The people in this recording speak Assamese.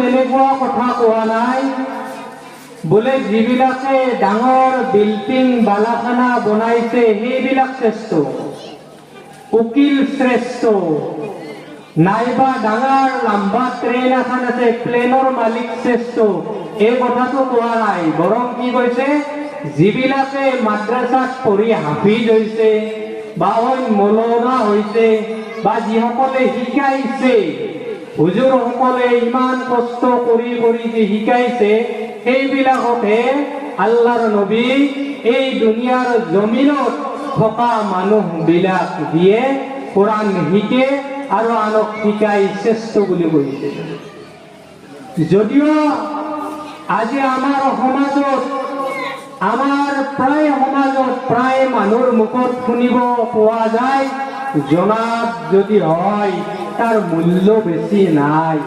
এনেকুৱা কথা কোৱা নাই বোলে যিবিলাকে ডাঙৰ বিল্ডিং বালাখানা বনাইছে সেইবিলাক শ্ৰেষ্ঠ, উকিল শ্ৰেষ্ঠ, নাইবা ডাঙৰ লম্বা ট্ৰেইন এখন আছে প্লেনৰ মালিক শ্ৰেষ্ঠ, এই কথাটো কোৱা নাই। বৰং কি কৈছে, যিবিলাকে মাদ্ৰাছাত পঢ়ি হাফিজ হৈছে বা মৌলানা হৈছে বা যিসকলে শিকাইছে, হুজুৰসকলে ইমান কষ্ট কৰি কৰি যে শিকাইছে, সেইবিলাকহে আল্লাহৰ নবী এই দুনিয়াৰ জমিনত থকা মানুহবিলাক দিয়ে কোৰআন শিকে আৰু আনক শিকাই শ্ৰেষ্ঠ বুলি কৈছে। যদিও আজি আমাৰ সমাজত, আমাৰ প্ৰায় সমাজত প্ৰায় মানুহৰ মুখত শুনিব পোৱা যায়, জনাত যদি হয় তাৰ মূল্য বেছি নাই।